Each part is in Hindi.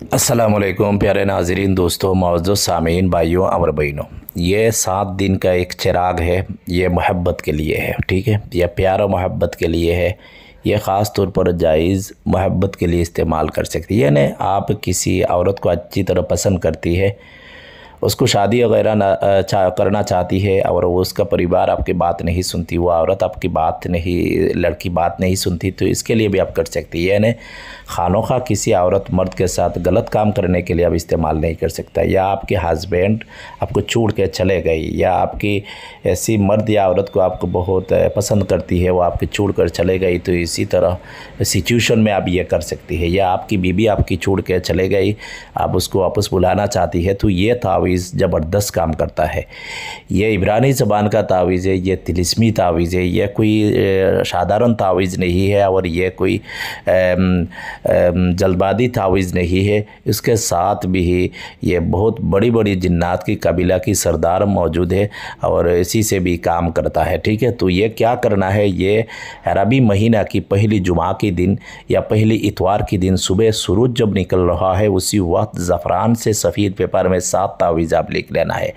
अस्सलामुअलैकुम प्यारे नाज़रीन, दोस्तों, मौजूद सामीन, भाइयों और बहनों। ये 7 दिन का एक चिराग है। ये मोहब्बत के लिए है, ठीक है। यह प्यार और मोहब्बत के लिए है। यह ख़ास तौर पर जायज़ मोहब्बत के लिए इस्तेमाल कर सकती है। यानी आप किसी औरत को अच्छी तरह पसंद करती है, उसको शादी वगैरह करना चाहती है और वो उसका परिवार आपकी बात नहीं सुनती, वो औरत आपकी बात नहीं, लड़की बात नहीं सुनती, तो इसके लिए भी आप कर सकती है। यानी खानोखा किसी औरत मर्द के साथ गलत काम करने के लिए आप इस्तेमाल नहीं कर सकता। या आपके हस्बैंड आपको छोड़ के चले गए, या आपकी ऐसी मर्द या औरत को आपको बहुत पसंद करती है, वो आपके छोड़ कर चले गई, तो इसी तरह सिचुएशन में आप ये कर सकती है। या आपकी बीवी आपकी छोड़ के चले गई, आप उसको वापस बुलाना चाहती है, तो ये तावीज़ ज़बरदस्त काम करता है। ये इब्रानी ज़बान का तावीज़ है, ये तिलिस्मी तावीज़ है, ये कोई साधारण तावीज़ नहीं है और ये कोई जल्दबाजी तावीज़ नहीं है। इसके साथ भी ये बहुत बड़ी बड़ी जिन्नात की कबीला की सरदार मौजूद है और इसी से भी काम करता है, ठीक है। तो ये क्या करना है, ये अरबी महीना की पहली जुमा के दिन या पहली इतवार के दिन सुबह सूरज जब निकल रहा है, उसी वक्त ज़फ़रान से सफ़ेद पेपर में 7 तावीज़ आप लिख लेना है।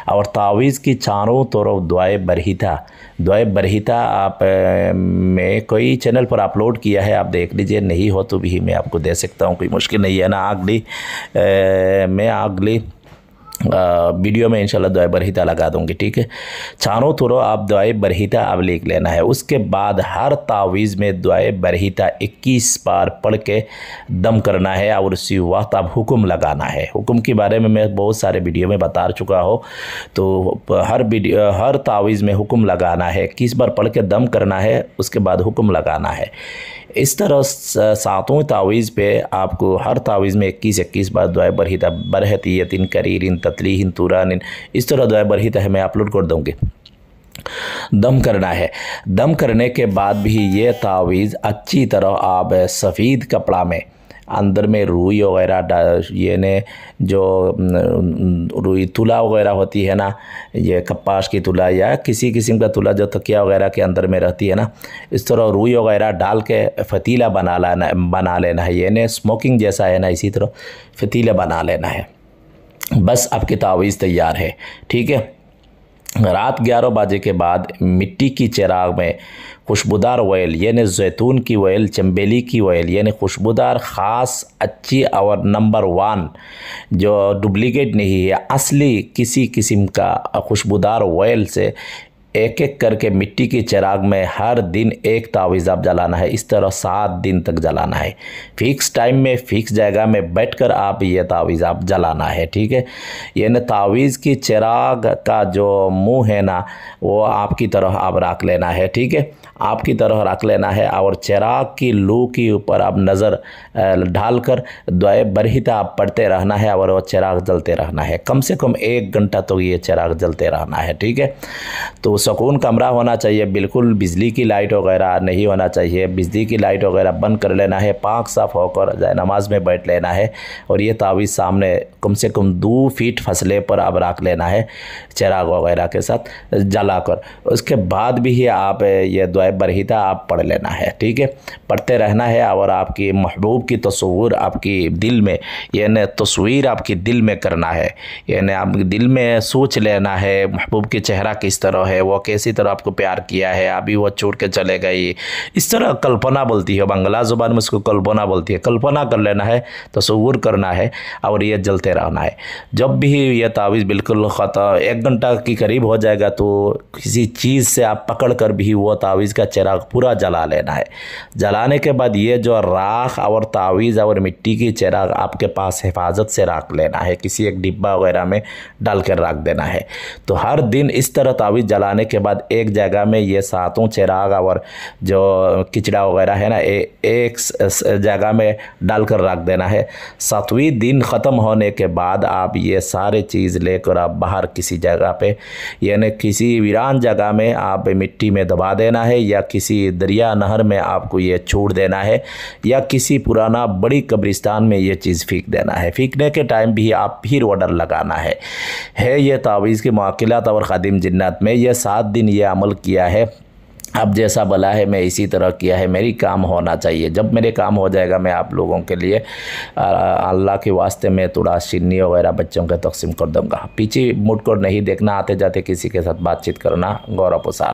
और तावीज़ की चारों तरफ दुआए बरहिता आप मैं कोई चैनल पर अपलोड किया है, आप देख लीजिए। नहीं हो तो भी मैं आपको दे सकता हूँ, कोई मुश्किल नहीं है ना। मैं अगली वीडियो में इंशाल्लाह दुआए बरहिता लगा दूंगी, ठीक है। चारों तरफ आप दुआए बरहिता अब लिख लेना है। उसके बाद हर तावीज़ में दुआए बरहिता 21 बार पढ़ के दम करना है और उसी वक्त आप हुक्म लगाना है। हुक्म के बारे में मैं बहुत सारे वीडियो में बता चुका हूँ, तो हर तावीज़ में हुक्म लगाना है, 21 बार पढ़ के दम करना है, उसके बाद हुक्म लगाना है। इस तरह 7 तावीज़ पे आपको हर तावीज़ में 21 बार दुआए बरहिता बरहतियतिन करीरिन ततलीहिन तुरानिन, इस तरह दुआए बरहिता है, मैं अपलोड कर दूँगी। दम करना है। दम करने के बाद भी ये तावीज़ अच्छी तरह आप सफ़ेद कपड़ा में अंदर में रुई वगैरह, ये ने जो रुई तुला वगैरह होती है ना, ये कपास की तुला या किसी किस्म का तुला जो तकिया वगैरह के अंदर में रहती है ना, इस तरह रुई वगैरह डाल के फतीला बना लेना है। ये ने स्मोकिंग जैसा है ना, इसी तरह फतीला बना लेना है। बस आपकी तावीज़ तैयार है, ठीक है। रात 11 बजे के बाद मिट्टी की चिराग में खुशबूदार ऑयल यानी जैतून की ऑयल, चंबेली की ऑयल यानी खुशबूदार ख़ास अच्छी और नंबर 1 जो डुप्लीकेट नहीं है, असली किसी किस्म का खुशबूदार ऑयल से एक एक करके मिट्टी की चिराग में हर दिन एक तावीज़ आप जलाना है। इस तरह 7 दिन तक जलाना है। फ़िक्स टाइम में फ़िक्स जगह में बैठकर आप ये तावीज़ आप जलाना है, ठीक है। यानी तावीज़ की चिराग का जो मुंह है ना, वो आपकी तरह आप रख लेना है, ठीक है, आपकी तरह रख लेना है। और चिराग की लू के ऊपर आप नज़र ढालकर दुआए बरहिता आप पढ़ते रहना है और वो चिराग जलते रहना है। कम से कम 1 घंटा तो ये चिराग जलते रहना है, ठीक है। तो सुकून कमरा होना चाहिए, बिल्कुल बिजली की लाइट वगैरह नहीं होना चाहिए। बिजली की लाइट वगैरह बंद कर लेना है, पाक साफ़ होकर नमाज में बैठ लेना है। और ये तावीज़ सामने कम से कम 2 फीट फसले पर आप रख लेना है चिराग वगैरह के साथ जलाकर। उसके बाद भी ही आप ये दुआए बरहिता आप पढ़ लेना है, ठीक है, पढ़ते रहना है। और आपकी महबूब की तस्वीर आपकी दिल में, यानी तस्वीर आपकी दिल में करना है, यानी आप दिल में सोच लेना है महबूब के चेहरा किस तरह है, वो कैसी तरह आपको प्यार किया है, अभी वो छोड़ के चले गई, इस तरह कल्पना बोलती है, बांग्ला ज़ुबान में उसको कल्पना बोलती है। कल्पना कर लेना है, तस्वीर करना है और ये जलते रहना है। जब भी ये तावीज़ बिल्कुल ख़त्म 1 घंटा के करीब हो जाएगा, तो किसी चीज़ से आप पकड़ कर भी वो तावीज़ का चिराग पूरा जला लेना है। जलाने के बाद ये जो राख और तावीज़ और मिट्टी की चिराग आपके पास हिफाजत से रख लेना है, किसी एक डिब्बा वगैरह में डाल कर रख देना है। तो हर दिन इस तरह तावीज़ जलाने के बाद एक जगह में ये 7 चिराग और जो किचड़ा वगैरह है ना, एक जगह में डालकर रख देना है। 7वें दिन ख़त्म होने के बाद आप ये सारे चीज़ लेकर आप बाहर किसी जगह पे, यानी किसी वीरान जगह में आप मिट्टी में दबा देना है, या किसी दरिया नहर में आपको ये छोड़ देना है, या किसी पुराना बड़ी कब्रिस्तान में ये चीज़ फेंक देना है। फेंकने के टाइम भी आप फिर ऑर्डर लगाना है। ये तावीज़ के मुआक्किलात और ख़ादिम जिन्नात में ये 7 दिन ये अमल किया है। अब जैसा बोला है मैं इसी तरह किया है, मेरी काम होना चाहिए। जब मेरे काम हो जाएगा मैं आप लोगों के लिए अल्लाह के वास्ते मैं थोड़ा चीनी वगैरह बच्चों को तकसीम कर दूंगा। पीछे मुड़ कर नहीं देखना, आते जाते किसी के साथ बातचीत करना। गौरव प्रसाद।